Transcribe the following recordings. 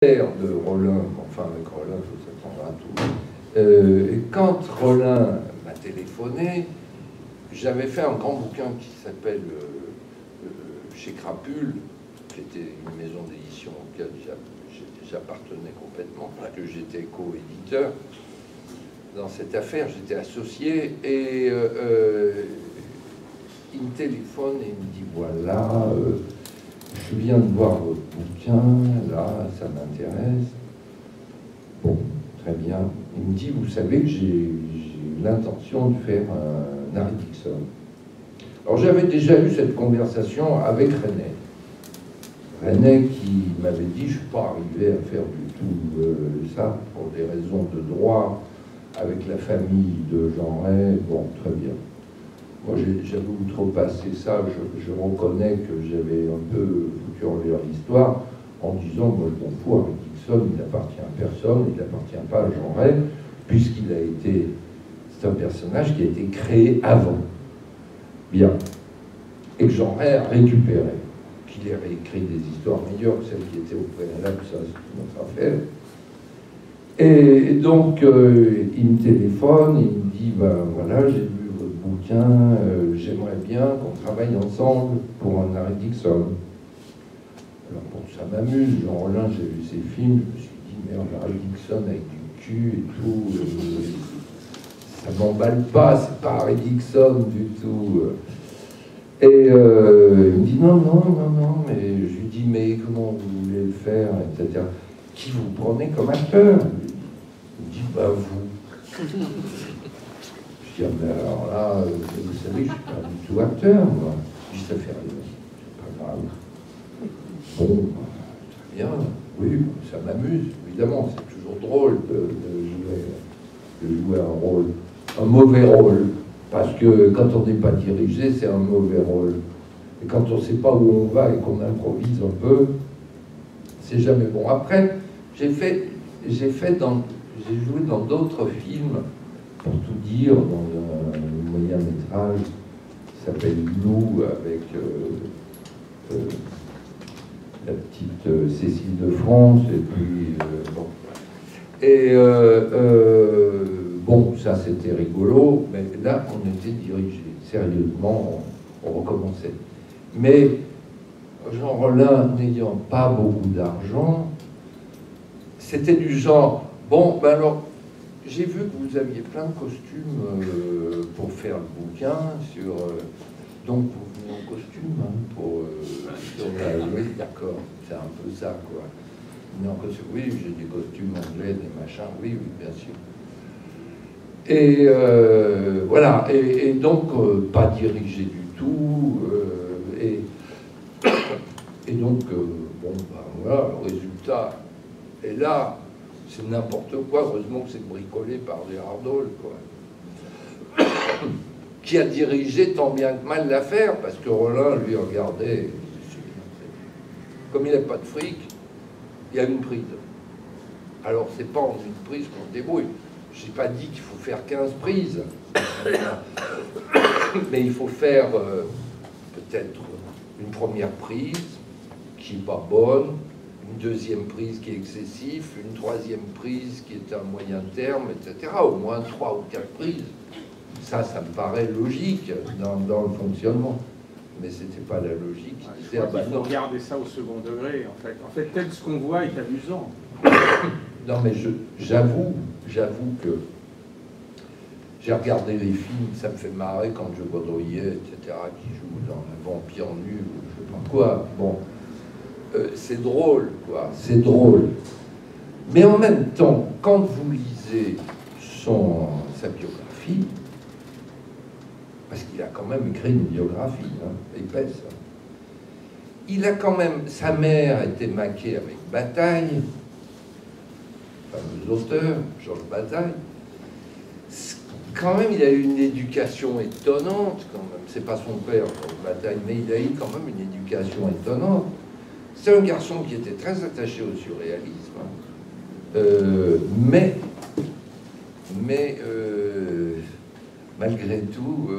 de Rollin, enfin avec Rollin, il faut s'attendre à tout. Et quand Rollin m'a téléphoné, j'avais fait un grand bouquin qui s'appelle Chez Crapule, qui était une maison d'édition auquel j'appartenais complètement, parce que j'étais co-éditeur. Dans cette affaire, j'étais associé, et il me téléphone et il me dit voilà, je viens de voir votre bouquin, là, ça m'intéresse. Bon, très bien. Il me dit, vous savez que j'ai l'intention de faire un Harry Dickson. Alors j'avais déjà eu cette conversation avec René. René qui m'avait dit, je ne suis pas arrivé à faire du tout ça, pour des raisons de droit, avec la famille de Jean Ray. Bon, très bien. Moi, j'avais outrepassé ça, je reconnais que j'avais un peu foutu en l'air l'histoire en disant, moi, je m'en fous, Harry Dickson, il n'appartient à personne, il n'appartient pas à Jean Ray, puisqu'il a été, c'est un personnage qui a été créé avant. Bien. Et que Jean Ray a récupéré, qu'il ait réécrit des histoires meilleures que celles qui étaient au préalable, ça, c'est notre affaire. Et donc, il me téléphone, il me dit, ben voilà, j'ai lu votre bouquin, j'aimerais bien qu'on travaille ensemble pour un Harry Dickson. Alors bon, ça m'amuse, Jean Rollin, j'ai vu ses films, je me suis dit, merde, Harry Dickson avec du cul et tout, ça m'emballe pas, c'est pas Harry Dickson du tout. Et il me dit, non, mais je lui dis, mais comment vous voulez le faire, etc. Qui vous prenez comme acteur? Il me dit, bah vous. Je dis, ah, ben alors là, vous savez, je ne suis pas du tout acteur, moi. Je dis, ça fait rien, c'est pas grave. Bon, très bien, oui, ça m'amuse, évidemment, c'est toujours drôle de jouer un rôle, un mauvais rôle, parce que quand on n'est pas dirigé, c'est un mauvais rôle. Et quand on ne sait pas où on va et qu'on improvise un peu, c'est jamais bon. Après, j'ai joué dans d'autres films, pour tout dire, dans un moyen métrage qui s'appelle Nous, avec la petite Cécile de France, et puis bon. Et bon, ça c'était rigolo, mais là on était dirigé, sérieusement, on recommençait. Mais Jean Rollin, n'ayant pas beaucoup d'argent, c'était du genre, bon, ben alors, j'ai vu que vous aviez plein de costumes pour faire le bouquin, donc vous venez en costume, hein, oui, d'accord, c'est un peu ça, quoi. Oui, j'ai des costumes anglais, des machins, oui, bien sûr. Et voilà, et donc, pas dirigé du tout, et donc, bon, ben voilà, le résultat est là, c'est n'importe quoi, heureusement que c'est bricolé par Gérard Dole, quoi. Qui a dirigé tant bien que mal l'affaire, parce que Rollin, lui, regardait, comme il n'a pas de fric, il y a une prise. Alors, c'est pas en une prise qu'on se débrouille. Je n'ai pas dit qu'il faut faire 15 prises, mais il faut faire peut-être une première prise qui n'est pas bonne, une deuxième prise qui est excessive, une troisième prise qui est un moyen terme, etc. Au moins 3 ou 4 prises. Ça me paraît logique dans le fonctionnement. Mais c'était pas la logique. Il faut regarder ça au second degré, en fait. En fait, tel ce qu'on voit est amusant. Non, mais j'avoue que j'ai regardé les films, ça me fait marrer quand je vois Drouillet, etc., qui joue dans Un vampire nu, ou je sais pas quoi. Bon, c'est drôle, quoi, c'est drôle. Mais en même temps, quand vous lisez sa biographie, parce qu'il a quand même écrit une biographie, hein, épaisse, hein, il a quand même, sa mère était maquée avec Bataille, fameux auteur, Georges Bataille. Quand même, il a eu une éducation étonnante, quand même. C'est pas son père, Georges Bataille, mais il a eu quand même une éducation étonnante. C'est un garçon qui était très attaché au surréalisme, hein. Mais malgré tout,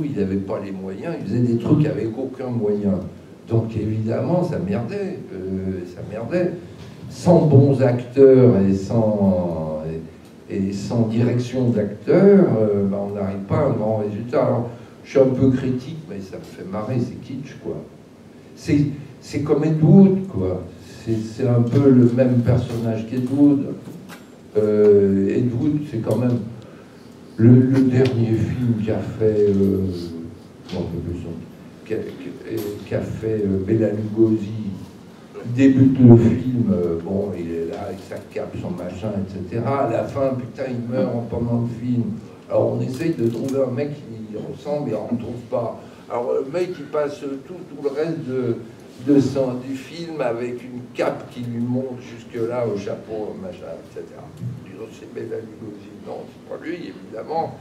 il n'avait pas les moyens. Il faisait des trucs avec aucun moyen. Donc évidemment, ça merdait. Ça merdait. Sans bons acteurs et sans direction d'acteurs, ben, on n'arrive pas à un grand résultat. Alors, je suis un peu critique, mais ça me fait marrer, c'est kitsch, quoi. C'est comme Ed Wood, quoi. C'est un peu le même personnage qu'Ed Wood. Ed Wood, c'est quand même le dernier film qu'a fait, qu'a fait Bela Lugosi. Il débute le film, bon, il est là avec sa cape, son machin, etc. À la fin, putain, il meurt pendant le film. Alors on essaye de trouver un mec qui ressemble et on ne trouve pas. Alors le mec, il passe tout le reste du film avec une cape qui lui monte jusque-là au chapeau, machin, etc. C'est Bela Lugosi, non, c'est pas lui, évidemment.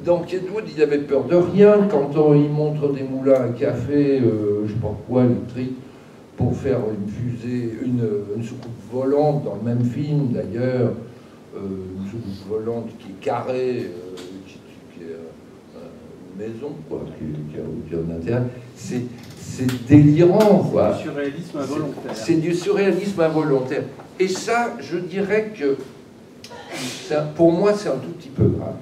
Donc Ed Wood, il avait peur de rien. Quand il montre des moulins à café, je sais pas quoi, électrique, pour faire une fusée, une soucoupe volante dans le même film d'ailleurs, une soucoupe volante qui est carrée, qui est une maison, quoi, qui a un intérêt. C'est délirant, quoi. C'est du surréalisme involontaire. C'est du surréalisme involontaire. Et ça, je dirais que, pour moi, c'est un tout petit peu grave.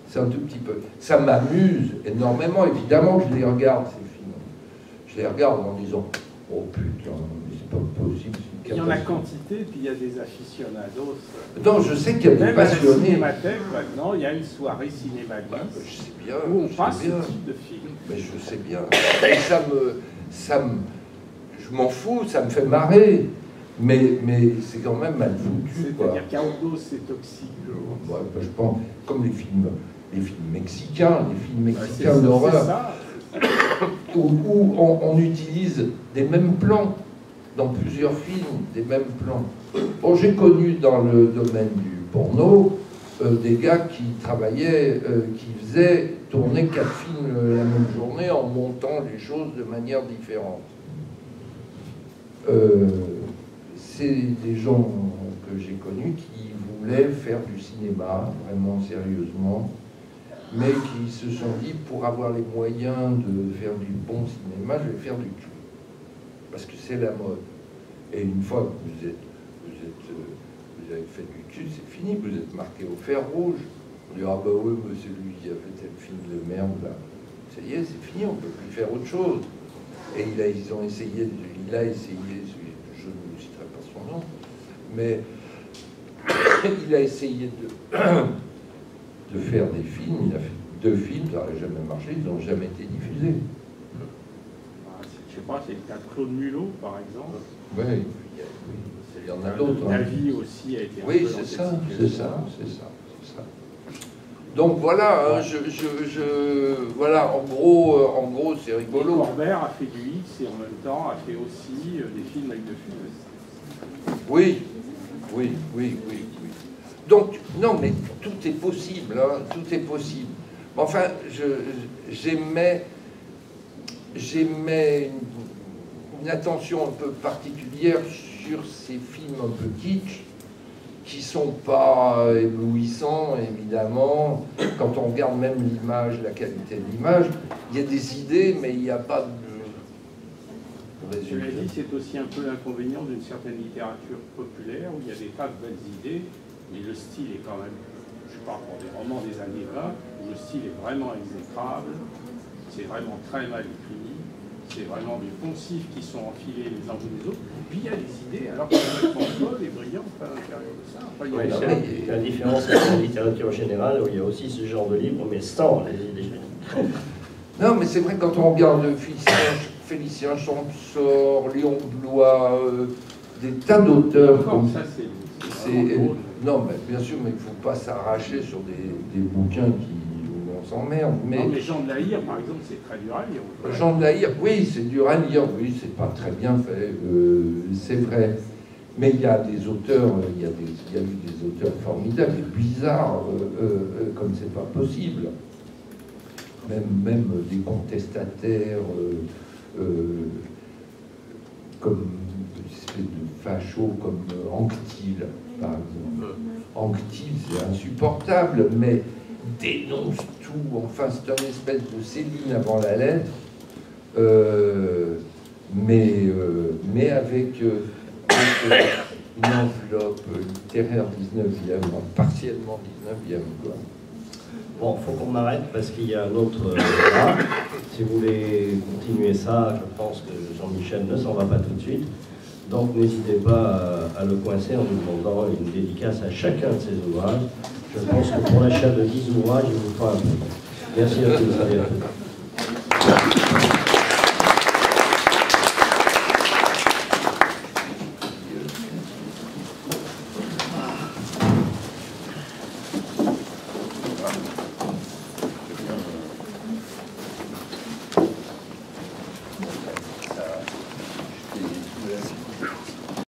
C'est un tout petit peu. Ça m'amuse énormément, évidemment, je les regarde, ces films. Je les regarde en disant, oh putain, c'est pas possible. Il y en a quantité, puis il y a des aficionados. Non, je sais qu'il y a des passionnés. Même à la Cinémathèque, maintenant, il y a une soirée cinéma je sais bien, où on passe ce type de film. Mais je sais bien. Et je m'en fous, ça me fait marrer. Mais c'est quand même mal foutu. C'est-à-dire qu'Audo, c'est toxique. Ouais, je pense, comme les films mexicains, d'horreur, où on utilise des mêmes plans dans plusieurs films, des mêmes plans. Bon, j'ai connu dans le domaine du porno des gars qui travaillaient, qui faisaient tourner 4 films la même journée en montant les choses de manière différente. C'est des gens que j'ai connus qui voulaient faire du cinéma, vraiment sérieusement, mais qui se sont dit, pour avoir les moyens de faire du bon cinéma, je vais faire du cul. Parce que c'est la mode. Et une fois que vous avez fait du cul, c'est fini, vous êtes marqué au fer rouge. On dit, ah bah oui, mais c'est lui qui a fait tel film de merde, là. Ça y est, c'est fini, on ne peut plus faire autre chose. Et il a essayé, je ne citerai pas son nom, mais il a essayé de faire des films, il a fait 2 films, ça n'aurait jamais marché, ils n'ont jamais été diffusés. Je sais pas, c'est le cas de Claude Mulot, par exemple. Oui, il y en a d'autres. La vie aussi a été. Oui, c'est ça. Donc voilà, hein, voilà, en gros, c'est rigolo. Corbert a fait du X et en même temps a fait aussi des films avec de Funès. Oui. Donc, non, mais tout est possible, hein, tout est possible. Enfin, j'aimais une attention un peu particulière sur ces films un peu kitsch, qui sont pas éblouissants, évidemment. Quand on regarde même l'image, la qualité de l'image, il y a des idées, mais il n'y a pas de résultat. Je l'ai dit, c'est aussi un peu l'inconvénient d'une certaine littérature populaire, où il y a des tas de belles idées, mais le style est quand même, je parle pour des romans des années 20, où le style est vraiment exécrable, c'est vraiment très mal écrit, c'est vraiment des poncifs qui sont enfilés les uns ou les autres, et puis il y a des idées, alors qu'elles sont folles et brillantes à l'intérieur de ça. Enfin, il y a la différence avec la littérature générale, où il y a aussi ce genre de livre, mais sans les idées. Non, mais c'est vrai, quand on regarde Félicien Champsor, Léon Blois, des tas d'auteurs comme ça, non, mais bien sûr, mais il ne faut pas s'arracher sur des bouquins où on s'emmerde. Non, mais Jean de la Hire, par exemple, c'est très dur à lire. Jean de la Hire, oui, c'est dur à lire, oui, c'est pas très bien fait, c'est vrai. Mais il y a des auteurs, il y a eu des auteurs formidables et bizarres, comme c'est pas possible. Même des contestataires, comme une espèce de facho, comme Anquetil, par exemple. Anquetil, c'est insupportable, mais dénonce tout. Enfin, c'est une espèce de Céline avant la lettre. mais avec une enveloppe littéraire 19e, partiellement 19e, quoi. Bon, il faut qu'on arrête parce qu'il y a un autre débat. Si vous voulez continuer ça, je pense que Jean-Michel ne s'en va pas tout de suite. Donc n'hésitez pas à le coincer en nous demandant une dédicace à chacun de ses ouvrages. Je pense que pour l'achat de 10 ouvrages, il vous fera un peu. Merci à tous. Allez, à tous.